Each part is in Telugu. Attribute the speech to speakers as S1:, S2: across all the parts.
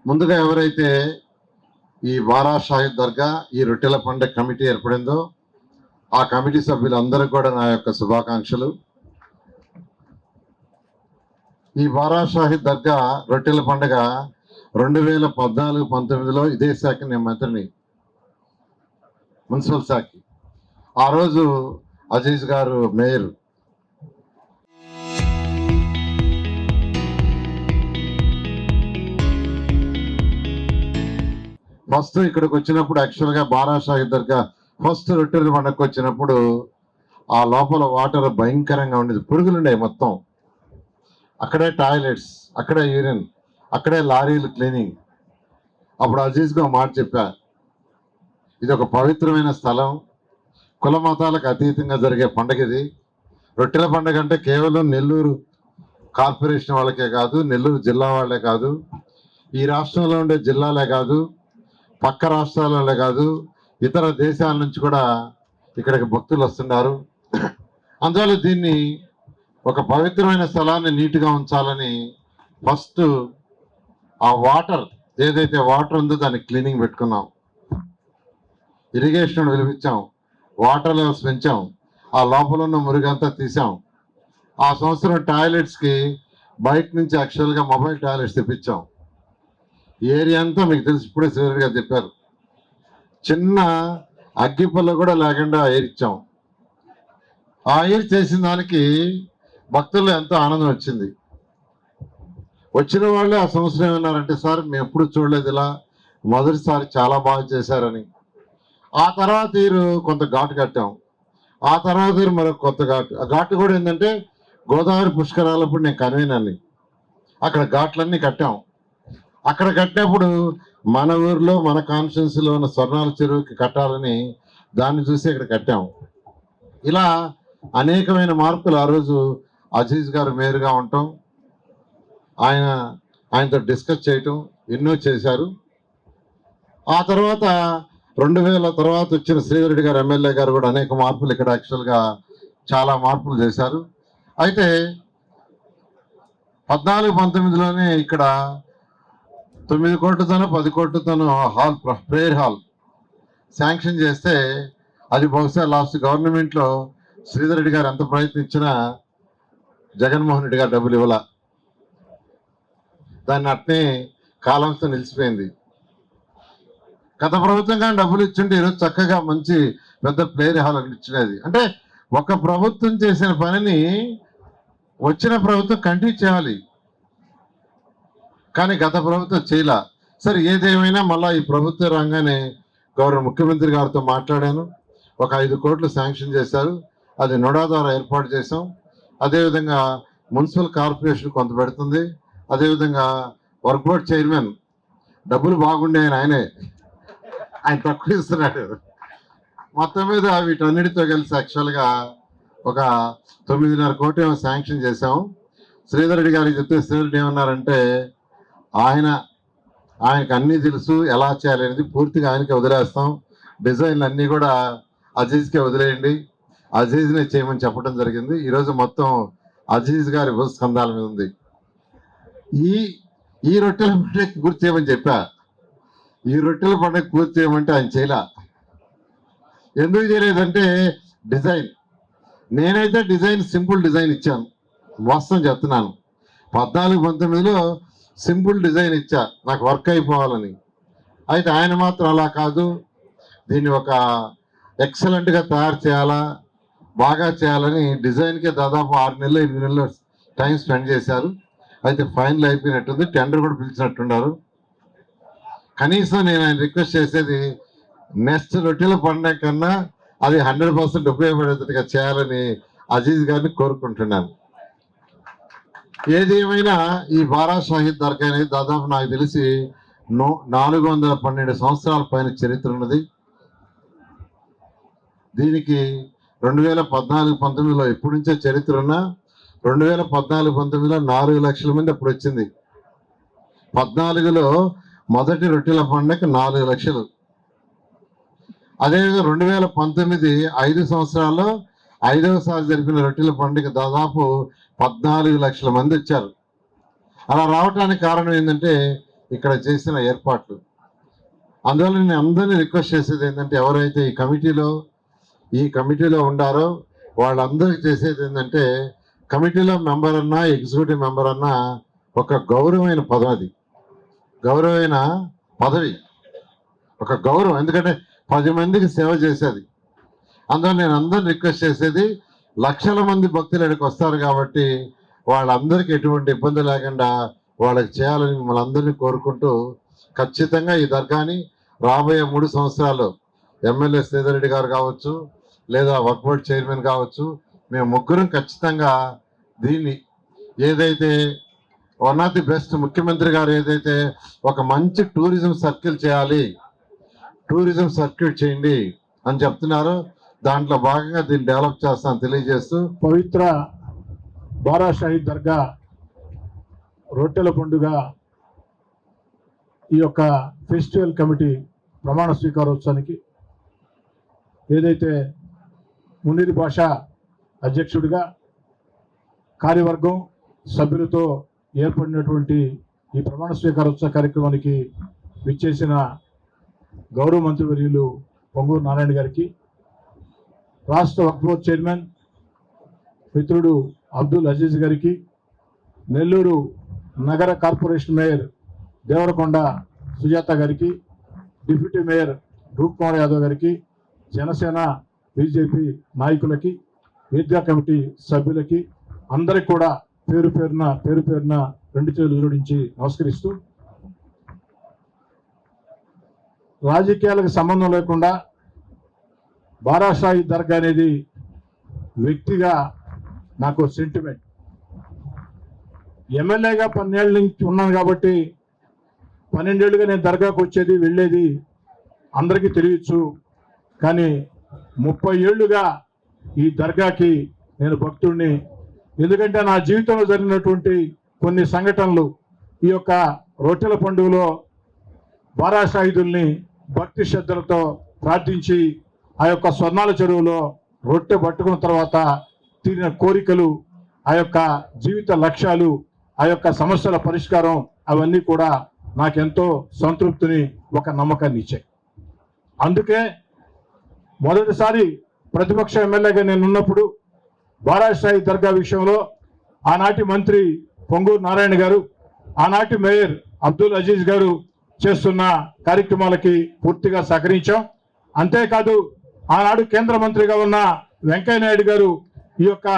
S1: ముందుగా ఎవరైతే ఈ బారా షాహిద్ దర్గా ఈ రొట్టెల పండుగ కమిటీ ఏర్పడిందో ఆ కమిటీ సభ్యులందరికీ కూడా నా యొక్క శుభాకాంక్షలు. ఈ బారా షాహిద్ దర్గా రొట్టెల పండుగ 2014-19లో ఇదే శాఖ నేను మంత్రిని, మున్సిపల్ శాఖకి. ఆ రోజు అజీజ్ గారు మేయర్. ఫస్ట్ ఇక్కడికి వచ్చినప్పుడు యాక్చువల్గా బారా షాహిద్ దర్గా ఫస్ట్ రొట్టెల పండుగకు వచ్చినప్పుడు ఆ లోపల వాటర్ భయంకరంగా ఉండేది, పురుగులు ఉండేవి మొత్తం. అక్కడే టాయిలెట్స్, అక్కడే యూరిన్, అక్కడే లారీలు క్లీనింగ్. అప్పుడు అజీజ్గా మాట చెప్పా, ఇది ఒక పవిత్రమైన స్థలం, కుల మతాలకు అతీతంగా జరిగే పండుగ ఇది. రొట్టెల పండుగ అంటే కేవలం నెల్లూరు కార్పొరేషన్ వాళ్ళకే కాదు, నెల్లూరు జిల్లా వాళ్ళే కాదు, ఈ రాష్ట్రంలో ఉండే జిల్లాలే కాదు, పక్క రాష్ట్రాలలో కాదు, ఇతర దేశాల నుంచి కూడా ఇక్కడికి భక్తులు వస్తున్నారు. అందువల్ల దీన్ని ఒక పవిత్రమైన స్థలాన్ని నీట్గా ఉంచాలని ఫస్ట్ ఆ వాటర్ ఏదైతే వాటర్ ఉందో దాన్ని క్లీనింగ్ పెట్టుకున్నాం, ఇరిగేషన్ పిలిపించాం, వాటర్ లెవెల్స్ పెంచాం, ఆ లోపల ఉన్న మురిగంతా తీసాం. ఆ సంవత్సరం టాయిలెట్స్కి బయట నుంచి యాక్చువల్గా మొబైల్ టాయిలెట్స్ తెప్పించాం. ఏరియా అంతా మీకు తెలిసి ఇప్పుడే శ్రీధర్గా చెప్పారు, చిన్న అగ్గిపల్ల కూడా లేకుండా ఎయిర్ ఇచ్చాం. ఆ ఎయిర్ చేసిన దానికి భక్తుల్లో ఎంతో ఆనందం వచ్చింది. వచ్చిన వాళ్ళే ఆ సంవత్సరం ఏమన్నారంటే, సార్ మేము ఎప్పుడు చూడలేదు ఇలా, మొదటిసారి చాలా బాగా చేశారని. ఆ తర్వాత వీరు కొంత ఘాటు కట్టాం, ఆ తర్వాత వీరు మరొక కొత్త ఘాటు. ఆ ఘాటు కూడా ఏంటంటే గోదావరి పుష్కరాలప్పుడు నేను కన్వీనర్ని, అక్కడ ఘాట్లన్నీ కట్టాం. అక్కడ కట్టినప్పుడు మన ఊర్లో మన కాన్స్టిట్యున్సీలో ఉన్న స్వర్ణాల చెరువుకి కట్టాలని దాన్ని చూసి ఇక్కడ కట్టాం. ఇలా అనేకమైన మార్పులు. ఆ రోజు అజీజ్ గారు మేయర్గా ఉండటం, ఆయనతో డిస్కస్ చేయటం, ఎన్నో చేశారు. ఆ తర్వాత 2000 తర్వాత వచ్చిన శ్రీధరెడ్డి గారు ఎమ్మెల్యే గారు కూడా అనేక మార్పులు ఇక్కడ యాక్చువల్గా చాలా మార్పులు చేశారు. అయితే 14-19లోనే ఇక్కడ 9 కోట్లతోనో 10 కోట్లతోనో హాల్, ప్రేయర్ హాల్ శాంక్షన్ చేస్తే అది బహుశా లాస్ట్ గవర్నమెంట్లో శ్రీధర్ రెడ్డి గారు ఎంత ప్రయత్నించినా జగన్మోహన్ రెడ్డి గారు డబ్బులు ఇవ్వాల, దాన్ని అట్నే కాలంతో నిలిచిపోయింది. గత ప్రభుత్వం కానీ డబ్బులు ఇచ్చింటే ఈరోజు చక్కగా మంచి పెద్ద ప్లేయర్ హాల్ ఇచ్చినది. అంటే ఒక ప్రభుత్వం చేసిన పనిని వచ్చిన ప్రభుత్వం కంటిన్యూ చేయాలి, కానీ గత ప్రభుత్వం చేయలా. సరే ఏదేమైనా మళ్ళీ ఈ ప్రభుత్వం రాగానే గౌరవ ముఖ్యమంత్రి గారితో మాట్లాడాను, ఒక 5 కోట్లు శాంక్షన్ చేశారు, అది నోడా ద్వారా ఏర్పాటు చేసాం. అదేవిధంగా మున్సిపల్ కార్పొరేషన్ కొంత పెడుతుంది, అదేవిధంగా వర్క్ బోర్డ్ చైర్మన్ డబ్బులు బాగుండే ఆయన తక్కువ ఇస్తున్నాడు. మొత్తం మీద వీటన్నిటితో కలిసి యాక్చువల్గా ఒక 9.5 కోట్లు ఏమో శాంక్షన్ చేసాం. శ్రీధర్ రెడ్డి గారికి చెప్తే శ్రీధర్ రెడ్డి ఏమన్నారంటే, ఆయనకు అన్నీ తెలుసు, ఎలా చేయాలి అనేది పూర్తిగా ఆయనకే వదిలేస్తాం, డిజైన్లు అన్నీ కూడా అజీజ్కే వదిలేయండి, అజీజ్నే చేయమని చెప్పడం జరిగింది. ఈరోజు మొత్తం అజీజ్ గారి స్కంధాల మీద ఉంది. ఈ రొట్టెల పండుగ పూర్తి చేయమని చెప్పా, ఈ రొట్టెల పండుగ పూర్తి చేయమంటే ఆయన చేయలే. ఎందుకు చేయలేదంటే డిజైన్, నేనైతే డిజైన్ సింపుల్ డిజైన్ ఇచ్చాను, వాస్తవం చెప్తున్నాను. 14-19లో సింపుల్ డిజైన్ ఇచ్చా, నాకు వర్క్ అయిపోవాలని. అయితే ఆయన మాత్రం అలా కాదు, దీన్ని ఒక ఎక్సలెంట్గా తయారు చేయాలా, బాగా చేయాలని డిజైన్కే దాదాపు 6 నెలలు 8 నెలలు టైం స్పెండ్ చేశారు. అయితే ఫైనల్ అయిపోయినట్టుంది, టెండర్ కూడా పిలిచినట్టున్నారు. కనీసం నేను ఆయన రిక్వెస్ట్ చేసేది, నెక్స్ట్ రొట్టెల పండుగ కన్నా అది 100% ఉపయోగపడేట్టుగా చేయాలని అజీజ్ గారిని కోరుకుంటున్నాను. ఏది ఏమైనా ఈ బారా షాహిద్ దర్గా అనేది దాదాపు నాకు తెలిసి 412 సంవత్సరాల పైన చరిత్ర ఉన్నది. దీనికి 2014-19లో ఎప్పటి నుంచో చరిత్ర ఉన్నా 2014-19లో 4 లక్షల మంది అప్పుడు వచ్చింది. 14లో మొదటి రొట్టెల పండుగ 4 లక్షలు. అదేవిధంగా 2019 5 సంవత్సరాల్లో 5వసారి జరిపిన రొట్టెల పండుగ దాదాపు 14 లక్షల మంది వచ్చారు. అలా రావడానికి కారణం ఏంటంటే ఇక్కడ చేసిన ఏర్పాట్లు. అందువల్ల నేను అందరినీ రిక్వెస్ట్ చేసేది ఏంటంటే, ఎవరైతే ఈ కమిటీలో ఉండారో వాళ్ళందరికీ చేసేది ఏంటంటే, కమిటీలో మెంబర్ అన్నా ఎగ్జిక్యూటివ్ మెంబర్ అన్నా ఒక గౌరవమైన పదవి, గౌరవమైన పదవి, ఒక గౌరవం. ఎందుకంటే 10 మందికి సేవ చేసేది. అందువల్ల నేను అందరిని రిక్వెస్ట్ చేసేది, లక్షల మంది భక్తులు ఇక్కడికి వస్తారు కాబట్టి వాళ్ళందరికీ ఎటువంటి ఇబ్బంది లేకుండా వాళ్ళకి చేయాలని మిమ్మల్ని అందరినీ కోరుకుంటూ, ఖచ్చితంగా ఈ దర్గాని రాబోయే 3 సంవత్సరాలు ఎమ్మెల్యే శ్రీధర్ రెడ్డి గారు కావచ్చు, లేదా వక్ఫ్ బోర్డ్ చైర్మన్ కావచ్చు, మేము ముగ్గురం ఖచ్చితంగా దీన్ని ఏదైతే వన్ ఆఫ్ ది బెస్ట్ ముఖ్యమంత్రి గారు ఏదైతే ఒక మంచి టూరిజం సర్కిల్ చేయాలి, టూరిజం సర్క్యూట్ చేయండి అని చెప్తున్నారో దాంట్లో భాగంగా దీన్ని డెవలప్ చేస్తాను తెలియజేస్తూ,
S2: పవిత్ర బారా షాహీద్ దర్గా రొట్టెల పండుగ ఈ యొక్క ఫెస్టివల్ కమిటీ ప్రమాణ స్వీకారోత్సవానికి ఏదైతే మునీర్ భాషా అధ్యక్షుడిగా కార్యవర్గం సభ్యులతో ఏర్పడినటువంటి ఈ ప్రమాణ స్వీకారోత్సవ కార్యక్రమానికి విచ్చేసిన గౌరవ మంత్రివర్యులు పొంగూరు నారాయణ గారికి, రాష్ట్ర వక్ఫ్ బోర్డ్ చైర్మన్ మిత్రుడు అబ్దుల్ అజీజ్ గారికి, నెల్లూరు నగర కార్పొరేషన్ మేయర్ దేవరకొండ సుజాత గారికి, డిప్యూటీ మేయర్ రూప్ కుమార్ యాదవ్ గారికి, జనసేన బీజేపీ నాయకులకి, ఈద్గా కమిటీ సభ్యులకి అందరికి కూడా పేరు పేరున 2 చేతులు జోడించి నమస్కరిస్తూ, రాజకీయాలకు సంబంధం లేకుండా బారా షాహీద్ దర్గా అనేది వ్యక్తిగా నాకు సెంటిమెంట్. ఎమ్మెల్యేగా 12 ఏళ్ళ నుంచి ఉన్నాను కాబట్టి 12 ఏళ్ళుగా నేను దర్గాకు వచ్చేది వెళ్ళేది అందరికీ తెలియచ్చు. కానీ 30 ఏళ్ళుగా ఈ దర్గాకి నేను భక్తుడిని. ఎందుకంటే నా జీవితంలో జరిగినటువంటి కొన్ని సంఘటనలు ఈ యొక్క రొట్టెల పండుగలో బారా షాహీదుల్ని భక్తి శ్రద్ధలతో ప్రార్థించి ఆ యొక్క స్వర్ణాల చెరువులో రొట్టె పట్టుకున్న తర్వాత తీరిన కోరికలు, ఆ యొక్క జీవిత లక్ష్యాలు, ఆ యొక్క సమస్యల పరిష్కారం అవన్నీ కూడా నాకెంతో సంతృప్తిని, ఒక నమ్మకాన్ని ఇచ్చాయి. అందుకే మొదటిసారి ప్రతిపక్ష ఎమ్మెల్యేగా నేను ఉన్నప్పుడు బారా షాహీద్ దర్గా విషయంలో ఆనాటి మంత్రి పొంగూరు నారాయణ గారు, ఆనాటి మేయర్ అబ్దుల్ అజీజ్ గారు చేస్తున్న కార్యక్రమాలకి పూర్తిగా సహకరించాం. అంతేకాదు ఆనాడు కేంద్ర మంత్రిగా ఉన్న వెంకయ్య నాయుడు గారు ఈ యొక్క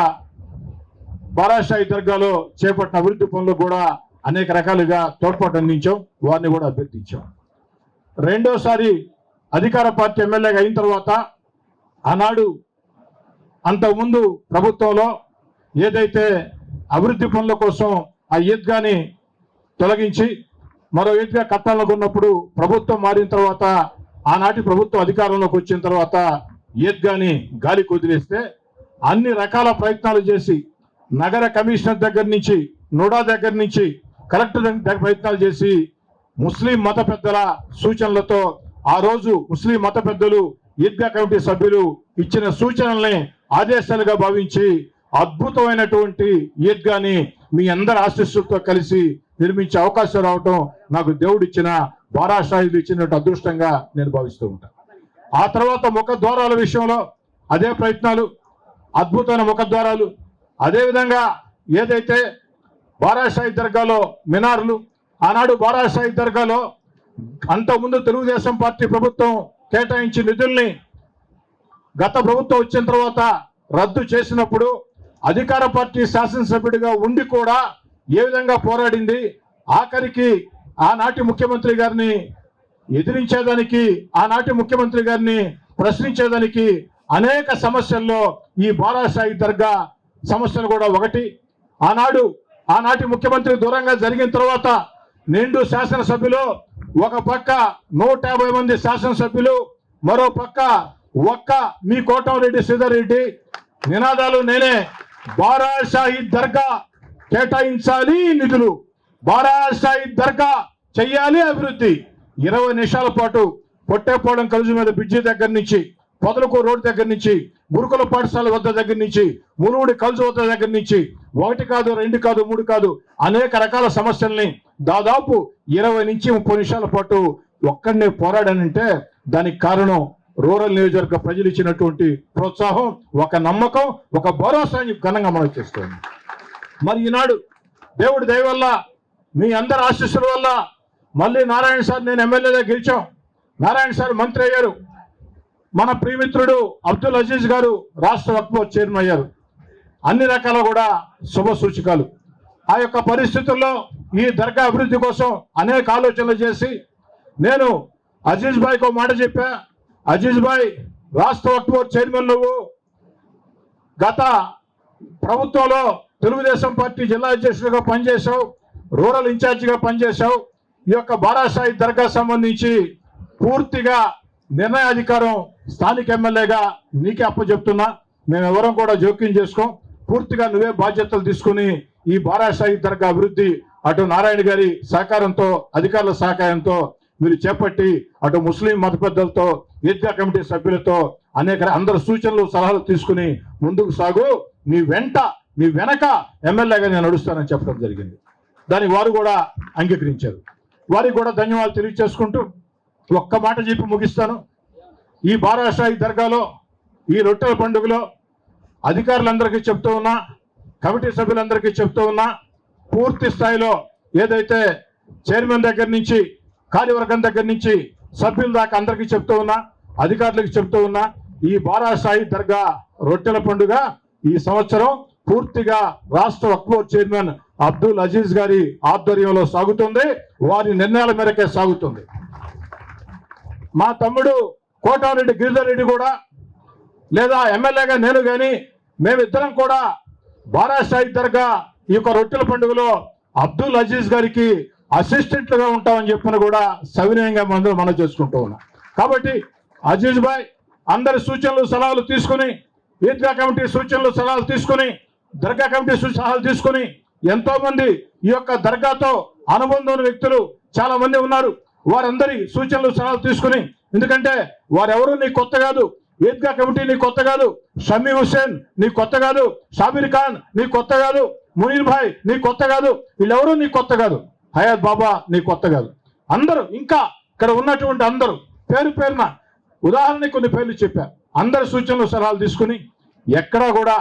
S2: బారా షాహీద్ దర్గాలో చేపట్టిన అభివృద్ధి పనులు కూడా అనేక రకాలుగా తోడ్పాటు అందించాం, వారిని కూడా అభ్యర్థించాం. రెండోసారి అధికార పార్టీ ఎమ్మెల్యేగా అయిన తర్వాత ఆనాడు అంతకుముందు ప్రభుత్వంలో ఏదైతే అభివృద్ధి పనుల కోసం ఆ ఈద్గాని తొలగించి మరో ఈద్గా కట్టాలకు ఉన్నప్పుడు ప్రభుత్వం మారిన తర్వాత, ఆనాటి ప్రభుత్వం అధికారంలోకి వచ్చిన తర్వాత ఈద్గాని గాలి కుదిరేస్తే అన్ని రకాల ప్రయత్నాలు చేసి నగర కమిషనర్ దగ్గర నుంచి, నోడా దగ్గర నుంచి, కలెక్టర్ దగ్గర ప్రయత్నాలు చేసి ముస్లిం మత పెద్దల సూచనలతో ఆ రోజు ముస్లిం మత పెద్దలు ఈద్గా కమిటీ సభ్యులు ఇచ్చిన సూచనల్ని ఆదేశాలుగా భావించి అద్భుతమైనటువంటి ఈద్గాని మీ అందరి ఆశీస్సులతో కలిసి నిర్మించే అవకాశం రావటం నాకు దేవుడిచ్చిన బారా షాహీద్ ఇచ్చినట్టు అదృష్టంగా నేను భావిస్తూ ఉంటాను. ఆ తర్వాత ముఖద్వారాల విషయంలో అదే ప్రయత్నాలు, అద్భుతమైన ముఖద్వారాలు. అదేవిధంగా ఏదైతే బారా షాహీద్ దర్గాలో మినార్లు, ఆనాడు బారా షాహీద్ దర్గాలో అంతకుముందు తెలుగుదేశం పార్టీ ప్రభుత్వం కేటాయించిన నిధుల్ని గత ప్రభుత్వం వచ్చిన తర్వాత రద్దు చేసినప్పుడు అధికార పార్టీ శాసనసభ్యుడిగా ఉండి కూడా ఏ విధంగా పోరాడింది, ఆఖరికి ఆనాటి ముఖ్యమంత్రి గారిని ఎదిరించేదానికి, ఆనాటి ముఖ్యమంత్రి గారిని ప్రశ్నించేదానికి అనేక సమస్యల్లో ఈ బారా షాహీద్ దర్గా సమస్యలు కూడా ఒకటి. ఆనాటి ముఖ్యమంత్రి దూరంగా జరిగిన తర్వాత నిండు శాసనసభ్యులు, ఒక పక్క 150 మంది శాసనసభ్యులు, మరో పక్క ఒక్క మీ కోటంరెడ్డి శ్రీధర్ రెడ్డి నినాదాలు నేనే, బారా షాహీద్ దర్గా కేటాయించాలి నిధులు, బారా షాహీద్ దర్గా చెయ్యాలి అభివృద్ధి. 20 నిమిషాల పాటు పొట్టేపోవడం కలుజు మీద బ్రిడ్జి దగ్గర నుంచి, పొదలకు రోడ్డు దగ్గర నుంచి, గురుకుల పాఠశాల వద్ద దగ్గర నుంచి, మునుగుడి కలుజు వద్ద దగ్గర నుంచి 1 కాదు 2 కాదు 3 కాదు అనేక రకాల సమస్యల్ని దాదాపు 20 నుంచి 30 నిమిషాల పాటు ఒక్కడనే పోరాడానంటే దానికి కారణం రూరల్ నియోజకవర్గ ప్రజలు ఇచ్చినటువంటి ప్రోత్సాహం, ఒక నమ్మకం, ఒక భరోసాని ఘనంగా మనం చేస్తాం. మరి ఈనాడు దేవుడి దయ వల్ల, మీ అందరి ఆశీస్సుల వల్ల మళ్ళీ నారాయణ సార్ నేను ఎమ్మెల్యేగా గెలిచాం. నారాయణ సార్ మంత్రి అయ్యారు. మన ప్రియమిత్రుడు అబ్దుల్ అజీజ్ గారు రాష్ట్ర వక్ఫ్ బోర్డు చైర్మన్ అయ్యారు. అన్ని రకాల కూడా శుభ సూచికలు. ఆ యొక్క పరిస్థితుల్లో ఈ దర్గా అభివృద్ధి కోసం అనేక ఆలోచనలు చేసి నేను అజీజ్ భాయ్కి ఒక మాట చెప్పా. అజీజ్ భాయ్, రాష్ట్ర వక్ఫ్ బోర్డు చైర్మన్ నువ్వు, గత ప్రభుత్వంలో తెలుగుదేశం పార్టీ జిల్లా అధ్యక్షుడిగా పనిచేశావు, రూరల్ ఇన్ఛార్జిగా పనిచేశావు. ఈ యొక్క బారాషాహి దర్గా సంబంధించి పూర్తిగా నిర్ణయాధికారం స్థానిక ఎమ్మెల్యేగా నీకే అప్పచెప్తున్నా. మేమెవరం కూడా జోక్యం చేసుకోం. పూర్తిగా నువ్వే బాధ్యతలు తీసుకుని ఈ బారాషాహి దర్గా అభివృద్ధి అటు నారాయణ గారి సహకారంతో, అధికారుల సహకారంతో మీరు చేపట్టి, అటు ముస్లిం మత పెద్దలతో, ఈద్గా కమిటీ సభ్యులతో అనేక అందరు సూచనలు సలహాలు తీసుకుని ముందుకు సాగు. నీ వెనక ఎమ్మెల్యేగా నేను నడుస్తానని చెప్పడం జరిగింది. దానికి వారు కూడా అంగీకరించారు. వారికి కూడా ధన్యవాదాలు తెలియజేసుకుంటూ ఒక్క మాట చెప్పి ముగిస్తాను. ఈ బారాషాహి దర్గాలో, ఈ రొట్టెల పండుగలో అధికారులందరికీ చెప్తూ ఉన్నా, కమిటీ సభ్యులందరికీ చెప్తూ ఉన్నా, పూర్తి స్థాయిలో ఏదైతే చైర్మన్ దగ్గర నుంచి, కార్యవర్గం దగ్గర నుంచి సభ్యుల దాకా అందరికీ చెప్తూ ఉన్నా, అధికారులకు చెప్తూ ఉన్నా, ఈ బారాషాహి దర్గా రొట్టెల పండుగ ఈ సంవత్సరం పూర్తిగా రాష్ట్ర వక్ఫ్ బోర్డు చైర్మన్ అబ్దుల్ అజీజ్ గారి ఆధ్వర్యంలో సాగుతుంది. వారి నిర్ణయాల మేరకే సాగుతుంది. మా తమ్ముడు కోటారెడ్డి గిరిధర్ రెడ్డి కూడా, లేదా ఎమ్మెల్యేగా నేను కానీ, మేమిద్దరం కూడా బారాషాహి దర్గా ఈ యొక్క రొట్టెల పండుగలో అబ్దుల్ అజీజ్ గారికి అసిస్టెంట్లుగా ఉంటామని చెప్పిన కూడా సవినయంగా మనం చేసుకుంటూ ఉన్నాం. కాబట్టి అజీజ్ భాయ్ అందరి సూచనలు సలహాలు తీసుకుని, ఈద్గా కమిటీ సూచనలు సలహాలు తీసుకుని, దర్గా కమిటీ సలహాలు తీసుకుని, ఎంతో మంది ఈ యొక్క దర్గాతో అనుబంధం ఉన్న వ్యక్తులు చాలా మంది ఉన్నారు. వారందరి సూచనలు సలహాలు తీసుకుని, ఎందుకంటే వారెవరూ నీకు కొత్త కాదు, ఈద్గా కమిటీ నీకు కొత్త కాదు, షమీ హుస్సేన్ నీకు కొత్త కాదు, షాబిర్ ఖాన్ నీకు కొత్త కాదు, మునీర్ భాయ్ నీకు కొత్త కాదు, వీళ్ళెవరూ నీకు కొత్త కాదు, హయాత్ బాబా నీకు కొత్త కాదు. అందరూ ఇంకా ఇక్కడ ఉన్నటువంటి అందరూ పేరు పేరున ఉదాహరణకి కొన్ని పేర్లు చెప్పారు. అందరి సూచనలు సలహాలు తీసుకుని ఎక్కడా కూడా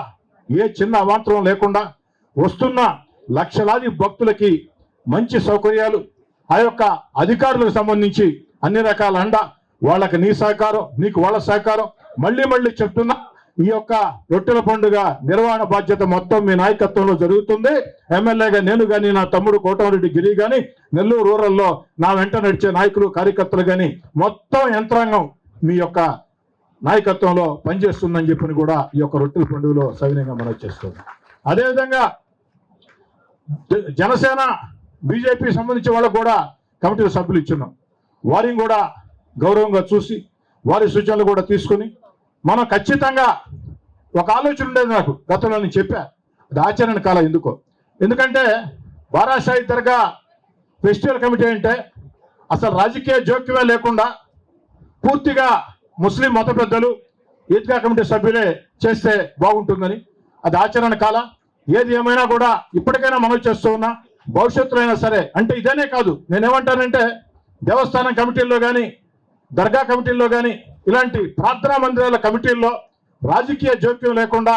S2: ఏ చిన్న అవాంతరం లేకుండా వస్తున్న లక్షలాది భక్తులకి మంచి సౌకర్యాలు, ఆ యొక్క అధికారులకు సంబంధించి అన్ని రకాల అండ, వాళ్ళకి నీ సహకారం, నీకు వాళ్ళ సహకారం. మళ్ళీ చెప్తున్నా, ఈ యొక్క రొట్టెల పండుగ నిర్వహణ బాధ్యత మొత్తం మీ నాయకత్వంలో జరుగుతుంది. ఎమ్మెల్యేగా నేను కానీ, నా తమ్ముడు కోటమిరెడ్డి గిరి కానీ, నెల్లూరు రూరల్లో నా వెంట నడిచే నాయకులు, కార్యకర్తలు కానీ మొత్తం యంత్రాంగం మీ యొక్క నాయకత్వంలో పనిచేస్తుందని చెప్పని కూడా ఈ యొక్క రొట్టెల పండుగలో సవినయంగా మనం చేస్తుంది. అదేవిధంగా జనసేన, బీజేపీ సంబంధించిన వాళ్ళకు కూడా కమిటీ సభ్యులు ఇచ్చున్నాం. వారిని కూడా గౌరవంగా చూసి వారి సూచనలు కూడా తీసుకుని మనం ఖచ్చితంగా ఒక ఆలోచన ఉండేది నాకు గతంలో నేను చెప్పా, అది ఆచరణ కాలం. ఎందుకంటే బారాషాహి దర్గా ఫెస్టివల్ కమిటీ అంటే అసలు రాజకీయ జోక్యమే లేకుండా పూర్తిగా ముస్లిం మత పెద్దలు, ఈద్గా కమిటీ సభ్యులే చేస్తే బాగుంటుందని, అది ఆచరణ కాల. ఏది ఏమైనా కూడా ఇప్పటికైనా మనం చేస్తూ ఉన్నా, భవిష్యత్తులో అయినా సరే, అంటే ఇదేనే కాదు, నేనేమంటానంటే దేవస్థానం కమిటీల్లో కానీ, దర్గా కమిటీల్లో కానీ, ఇలాంటి ప్రార్థనా మందిరాల కమిటీల్లో రాజకీయ జోక్యం లేకుండా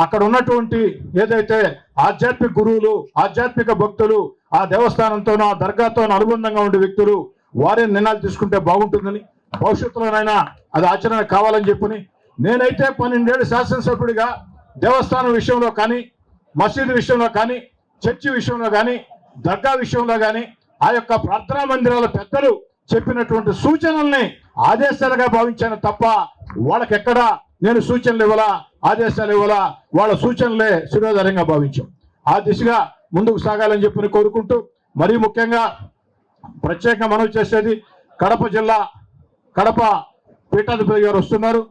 S2: అక్కడ ఉన్నటువంటి ఏదైతే ఆధ్యాత్మిక గురువులు, ఆధ్యాత్మిక భక్తులు, ఆ దేవస్థానంతోనో ఆ దర్గాతోనో అనుబంధంగా ఉండే వ్యక్తులు వారే నిర్ణయాలు తీసుకుంటే బాగుంటుందని, భవిష్యత్తులోనైనా అది ఆచరణ కావాలని చెప్పని, నేనైతే 12 ఏళ్ళు శాసనసభ్యుడిగా దేవస్థానం విషయంలో కానీ, మసీదు విషయంలో కానీ, చర్చి విషయంలో కానీ, దర్గా విషయంలో కానీ, ఆ యొక్క ప్రార్థనా మందిరాల పెద్దలు చెప్పినటువంటి సూచనల్ని ఆదేశాలుగా భావించాను తప్ప వాళ్ళకి ఎక్కడా నేను సూచనలు ఇవ్వాలా, ఆదేశాలు ఇవ్వాలా, వాళ్ళ సూచనలే శిరోధార్యంగా భావించాం. ఆ దిశగా ముందుకు సాగాలని చెప్పని కోరుకుంటూ, మరీ ముఖ్యంగా ప్రత్యేకంగా మనవి చేసేది, కడప జిల్లా, కడప పీఠాధిపతి గారు వస్తున్నారు.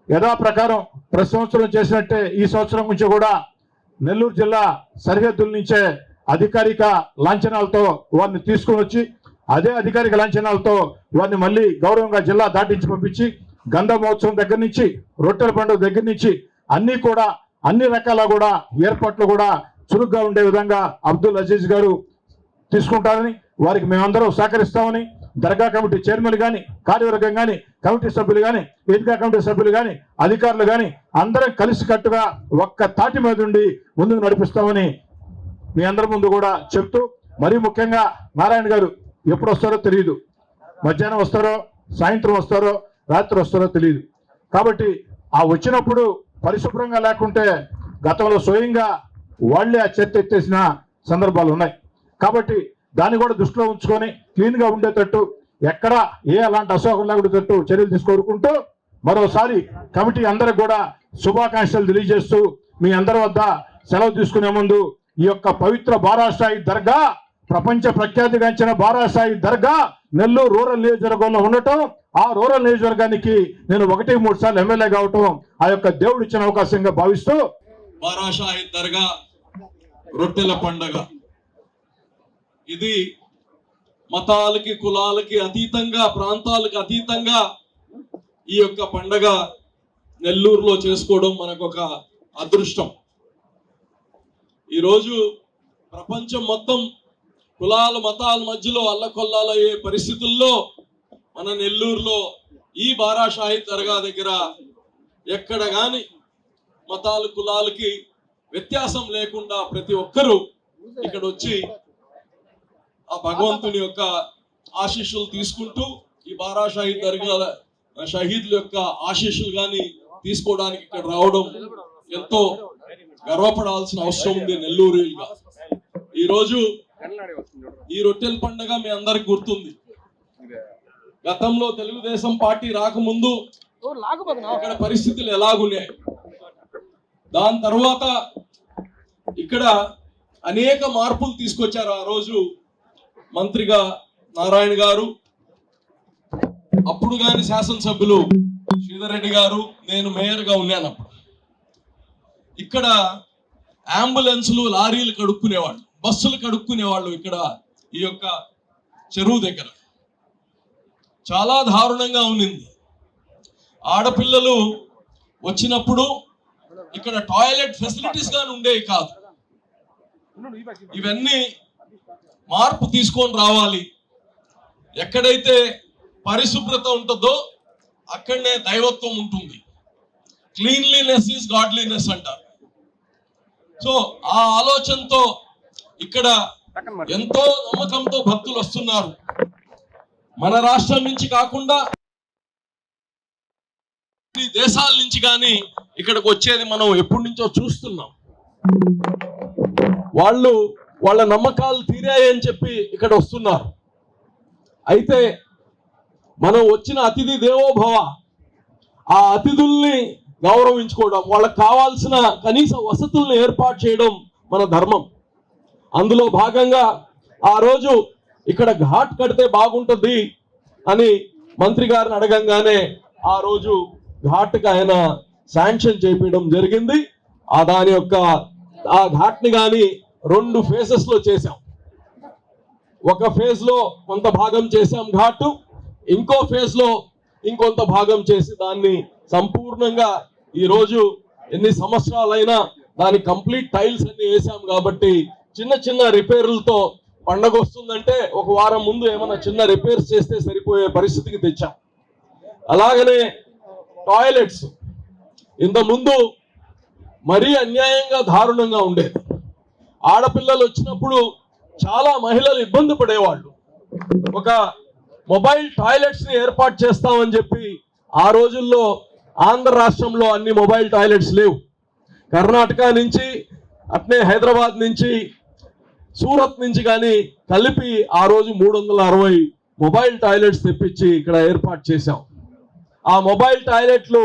S2: యథాప్రకారం ప్రతి సంవత్సరం చేసినట్టే ఈ సంవత్సరం నుంచి కూడా నెల్లూరు జిల్లా సరిహద్దుల నుంచే అధికారిక లాంఛనాలతో వారిని తీసుకుని వచ్చి, అదే అధికారిక లాంఛనాలతో వారిని మళ్ళీ గౌరవంగా జిల్లా దాటించి పంపించి, గంధ మహోత్సవం దగ్గర నుంచి, రొట్టెల పండుగ దగ్గర నుంచి అన్ని కూడా, అన్ని రకాల కూడా ఏర్పాట్లు కూడా చురుగ్గా ఉండే విధంగా అబ్దుల్ అజీజ్ గారు తీసుకుంటారని, వారికి మేమందరం సహకరిస్తామని దర్గా కమిటీ చైర్మన్ కానీ, కార్యవర్గం కానీ, కమిటీ సభ్యులు కానీ, ఈద్గా కమిటీ సభ్యులు కానీ, అధికారులు కానీ అందరం కలిసికట్టుగా ఒక్క తాటి మీద ఉండి ముందుకు నడిపిస్తామని మీ అందరి ముందు కూడా చెప్తూ, మరీ ముఖ్యంగా నారాయణ గారు ఎప్పుడు వస్తారో తెలియదు, మధ్యాహ్నం వస్తారో, సాయంత్రం వస్తారో, రాత్రి వస్తారో తెలియదు. కాబట్టి ఆ వచ్చినప్పుడు పరిశుభ్రంగా లేకుంటే గతంలో స్వయంగా వాళ్లే ఆ చెత్త ఎత్తేసిన సందర్భాలు ఉన్నాయి. కాబట్టి దాన్ని కూడా దృష్టిలో ఉంచుకొని క్లీన్గా ఉండేటట్టు, ఎక్కడ అలాంటి అసౌకర్యం లేకుండేటట్టు చర్యలు తీసుకోరుకుంటూ మరోసారి కమిటీ అందరికి కూడా శుభాకాంక్షలు తెలియజేస్తూ మీ అందరి వద్ద సెలవు తీసుకునే ముందు ఈ యొక్క పవిత్ర బారాషాహి దర్గా, ప్రపంచ ప్రఖ్యాతిగాంచిన బారాషాహి దర్గా నెల్లూరు రూరల్ నియోజకవర్గంలో ఉండటం, ఆ రూరల్ నియోజకవర్గానికి నేను 1-3 సార్లు ఎమ్మెల్యే కావటం ఆ యొక్క దేవుడు ఇచ్చిన అవకాశంగా భావిస్తూ,
S3: బారాషాహి దర్గా రొట్టెల పండగ ఇది మతాలకి, కులాలకి అతీతంగా, ప్రాంతాలకు అతీతంగా ఈ యొక్క పండగ నెల్లూరులో చేసుకోవడం మనకొక అదృష్టం. ఈరోజు ప్రపంచం మొత్తం కులాల మతాల మధ్యలో అల్లకొల్లాలయ్యే పరిస్థితుల్లో మన నెల్లూరులో ఈ బారాషాహి దర్గా దగ్గర ఎక్కడ గాని మతాలు కులాలకి వ్యత్యాసం లేకుండా ప్రతి ఒక్కరూ ఇక్కడ వచ్చి ఆ భగవంతుని యొక్క ఆశీస్సులు తీసుకుంటూ ఈ బారాషాహి దర్గా షహీద్ల యొక్క ఆశీస్సులు కానీ తీసుకోవడానికి ఇక్కడ రావడం ఎంతో గర్వపడాల్సిన అవసరం ఉంది నెల్లూరుగా. ఈరోజు ఈ రొట్టెల పండుగ మీ అందరికి గుర్తుంది. గతంలో తెలుగుదేశం పార్టీ రాకముందు ఇక్కడ పరిస్థితులు ఎలాగున్నాయి, దాని తర్వాత ఇక్కడ అనేక మార్పులు తీసుకొచ్చారు. ఆ రోజు మంత్రిగా నారాయణ గారు, అప్పుడు కానీ శాసనసభ్యులు శ్రీధర్ రెడ్డి గారు, నేను మేయర్గా ఉన్నాను. అప్పుడు ఇక్కడ అంబులెన్సులు, లారీలు కడుక్కునేవాళ్ళు, బస్సులు కడుక్కునేవాళ్ళు. ఇక్కడ ఈ యొక్క చెరువు దగ్గర చాలా దారుణంగా ఉన్నింది. ఆడపిల్లలు వచ్చినప్పుడు ఇక్కడ టాయిలెట్ ఫెసిలిటీస్ గాని ఉండేవి కాదు. ఇవన్నీ మార్పు తీసుకొని రావాలి. ఎక్కడైతే పరిశుభ్రత ఉంటుందో అక్కడనే దైవత్వం ఉంటుంది. క్లీన్లీనెస్ ఈజ్ గాడ్లీనెస్ అంటారు. సో ఆ ఆలోచనతో ఇక్కడ ఎంతో నమ్మకంతో భక్తులు వస్తున్నారు. మన రాష్ట్రం నుంచి కాకుండా దేశాల నుంచి కానీ ఇక్కడికి వచ్చేది మనం ఎప్పటి నుంచో చూస్తున్నాం. వాళ్ళ నమ్మకాలు తీరాయని చెప్పి ఇక్కడ వస్తున్నారు. అయితే మనం వచ్చిన అతిథి దేవోభవ, ఆ అతిథుల్ని గౌరవించుకోవడం, వాళ్ళకి కావాల్సిన కనీస వసతులను ఏర్పాటు చేయడం మన ధర్మం. అందులో భాగంగా ఆ రోజు ఇక్కడ ఘాట్ కడితే బాగుంటుంది అని మంత్రి గారిని అడగంగానే ఆ రోజు ఘాట్కి ఆయన శాంక్షన్ చేయించడం జరిగింది. దాని యొక్క ఆ ఘాట్ని కానీ 2 ఫేజెస్ లో చేశాం. ఒక ఫేజ్ లో కొంత భాగం చేశాం ఘాటు, ఇంకో ఫేజ్ లో ఇంకొంత భాగం చేసి దాన్ని సంపూర్ణంగా ఈరోజు ఎన్ని సంవత్సరాలైనా దాని కంప్లీట్ టైల్స్ అన్ని వేసాం. కాబట్టి చిన్న చిన్న రిపేర్లతో పండగ వస్తుందంటే ఒక వారం ముందు ఏమైనా చిన్న రిపేర్స్ చేస్తే సరిపోయే పరిస్థితికి తెచ్చాం. అలాగనే టాయిలెట్స్ ఇంత ముందు మరీ అన్యాయంగా దారుణంగా ఉండేది. ఆడపిల్లలు వచ్చినప్పుడు చాలా మహిళలు ఇబ్బంది పడేవాళ్ళు. ఒక మొబైల్ టాయిలెట్స్ ని ఏర్పాటు చేస్తామని చెప్పి ఆ రోజుల్లో ఆంధ్ర రాష్ట్రంలో అన్ని మొబైల్ టాయిలెట్స్ లేవు. కర్ణాటక నుంచి, అట్నే హైదరాబాద్ నుంచి, సూరత్ నుంచి కానీ కలిపి ఆ రోజు 360 మొబైల్ టాయిలెట్స్ తెప్పించి ఇక్కడ ఏర్పాటు చేశాం. ఆ మొబైల్ టాయిలెట్లు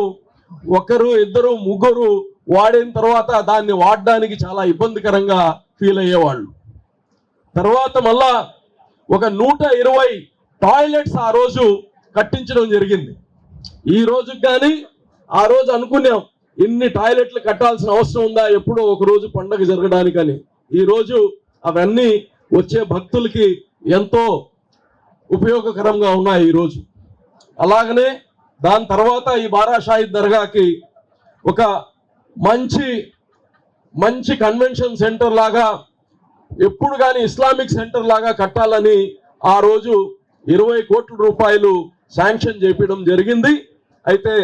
S3: 1, 2, 3 వాడిన తర్వాత దాన్ని వాడడానికి చాలా ఇబ్బందికరంగా ఫీల్ అయ్యేవాళ్ళు. తర్వాత మళ్ళా ఒక 120 టాయిలెట్స్ ఆ రోజు కట్టించడం జరిగింది. ఈ రోజుకి కానీ ఆ రోజు అనుకున్నాం ఇన్ని టాయిలెట్లు కట్టాల్సిన అవసరం ఉందా ఎప్పుడో ఒక రోజు పండగ జరగడానికని. ఈ రోజు అవన్నీ వచ్చే భక్తులకి ఎంతో ఉపయోగకరంగా ఉన్నాయి ఈ రోజు. అలాగనే దాని తర్వాత ఈ బారాషాహి దర్గాకి ఒక మంచి కన్వెన్షన్ సెంటర్ లాగా, ఎప్పుడు కానీ ఇస్లామిక్ సెంటర్ లాగా కట్టాలని ఆ రోజు 20 కోట్ల రూపాయలు శాంక్షన్ చేపించడం జరిగింది. అయితే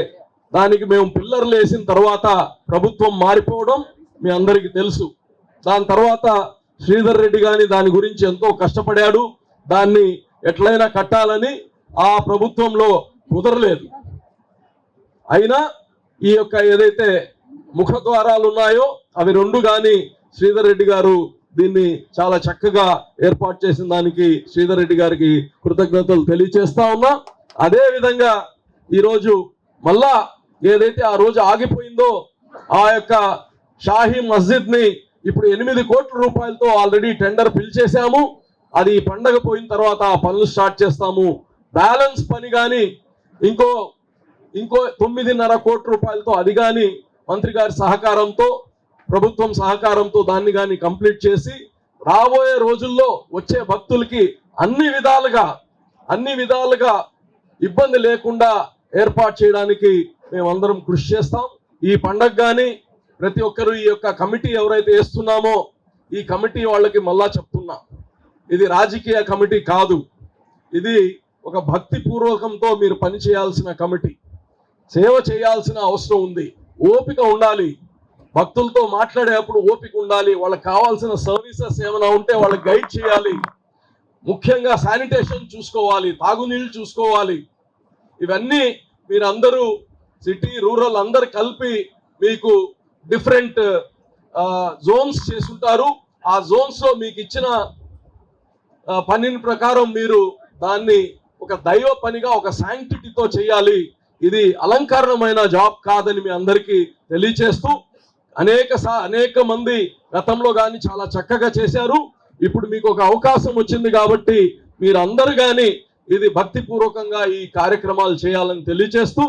S3: దానికి మేము పిల్లర్లు వేసిన తర్వాత ప్రభుత్వం మారిపోవడం మీ అందరికీ తెలుసు. దాని తర్వాత శ్రీధర్ రెడ్డి గాని దాని గురించి ఎంతో కష్టపడాడు. దాన్ని ఎట్లయినా కట్టాలని ఆ ప్రభుత్వంలో కుదరలేదు. అయినా ఈ యొక్క ఏదైతే ముఖద్వారాలు ఉన్నాయో అవి 2 కానీ శ్రీధర్ రెడ్డి గారు దీన్ని చాలా చక్కగా ఏర్పాటు చేసిన దానికి శ్రీధర్ రెడ్డి గారికి కృతజ్ఞతలు తెలియజేస్తా ఉన్నా. అదే విధంగా ఈరోజు మళ్ళా ఏదైతే ఆ రోజు ఆగిపోయిందో ఆ యొక్క షాహీ మస్జిద్ ని ఇప్పుడు 8 కోట్ల రూపాయలతో ఆల్రెడీ టెండర్ పిలిచేశాము. అది పండగ పోయిన తర్వాత ఆ పనులు స్టార్ట్ చేస్తాము. బ్యాలెన్స్ పని కానీ ఇంకో 9.5 కోట్ల రూపాయలతో అది కానీ మంత్రి గారి సహకారంతో ప్రభుత్వం సహకారంతో దాన్ని కానీ కంప్లీట్ చేసి రాబోయే రోజుల్లో వచ్చే భక్తులకి అన్ని విధాలుగా ఇబ్బంది లేకుండా ఏర్పాటు చేయడానికి మేమందరం కృషి చేస్తాం. ఈ పండగ కానీ ప్రతి ఒక్కరు ఈ యొక్క కమిటీ ఎవరైతే వేస్తున్నామో ఈ కమిటీ వాళ్ళకి మళ్ళా చెప్తున్నా, ఇది రాజకీయ కమిటీ కాదు. ఇది ఒక భక్తి పూర్వకంతో మీరు పని చేయాల్సిన కమిటీ. సేవ చేయాల్సిన అవసరం ఉంది. ఓపిక ఉండాలి. భక్తులతో మాట్లాడేటప్పుడు ఓపిక ఉండాలి. వాళ్ళకి కావాల్సిన సర్వీసెస్ ఏమైనా ఉంటే వాళ్ళకి గైడ్ చేయాలి. ముఖ్యంగా శానిటేషన్ చూసుకోవాలి, తాగునీళ్ళు చూసుకోవాలి. ఇవన్నీ మీరందరూ సిటీ రూరల్ అందరు కలిపి మీకు డిఫరెంట్ జోన్స్ చేసుంటారు. ఆ జోన్స్ లో మీకు ఇచ్చిన పనిని ప్రకారం మీరు దాన్ని ఒక దైవ పనిగా ఒక శాంక్టిటీతో చేయాలి. ఇది అలంకరణమైన జాబ్ కాదని మీ అందరికీ తెలియచేస్తూ అనేక మంది గతంలో కానీ చాలా చక్కగా చేశారు. ఇప్పుడు మీకు ఒక అవకాశం వచ్చింది కాబట్టి మీరందరూ కానీ ఇది భక్తిపూర్వకంగా ఈ కార్యక్రమాలు చేయాలని తెలియచేస్తూ